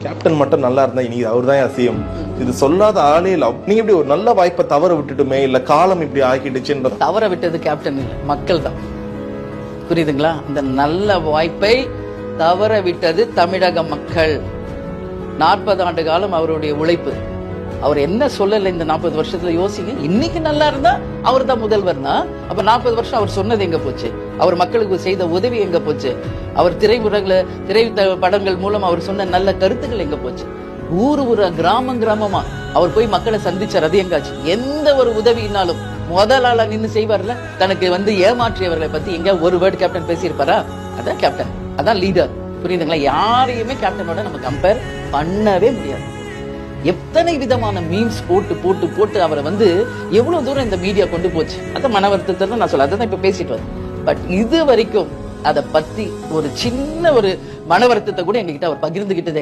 Captain மட்டும் நல்லா இருந்தா இனி அவர் தான் சிஎம், இது சொல்லாத ஆளே இல்ல. நீங்க இப்படி ஒரு நல்ல வாய்ப்பை தவற விட்டுட்டுமே, இல்ல காலம் இப்படி ஆக்கிடுச்சுன்ற. தவற விட்டது கேப்டன் இல்ல, மக்கள் தான். புரியுதுங்களா? இந்த நல்ல வாய்ப்பை தவற விட்டது தமிழக மக்கள். 40 ஆண்டு காலம் அவருடைய உழைப்பு. அவர் என்ன சொல்லல இந்த 40 வருஷத்துல யோசிங்க. இன்னைக்கு நல்லா இருந்தா அவர் தான் முதல்வர்னா, அப்ப 40 வருஷம் அவர் சொன்னது எங்க போச்சு? அவர் மக்களுக்கு செய்த உதவி எங்க போச்சு? அவர் திரை படங்கள் மூலம் அவர் சொன்ன நல்ல கருத்துக்கள் எங்க போச்சு? ஊரா கிராமமா அவர் போய் மக்களை சந்திச்சார், அது எங்காச்சு? எந்த ஒரு உதவினாலும் முதல் ஆளா நின்று செய்வார்ல. தனக்கு ஏமாற்றியவர்களை பத்தி எங்க ஒரு வேர்டு கேப்டன் பேசியிருப்பாரா? அதான் கேப்டன், அதான் லீடர். புரியுதுங்களா? யாரையுமே கேப்டனோட நம்ம கம்பேர் பண்ணவே முடியாது. எத்தனை விதமான மீம்ஸ் போட்டு போட்டு போட்டு அவரை எவ்வளவு தூரம் இந்த மீடியா கொண்டு போச்சு. அதான் மன வருத்தத்தை நான் சொல்ல, அதான் இப்ப பேசிட்டு வரேன். பட் இது வரைக்கும் அதை பத்தி ஒரு சின்ன ஒரு மன வருத்தத்தை கூட எங்ககிட்ட அவர் பகிர்ந்துகிட்டதே இல்லை.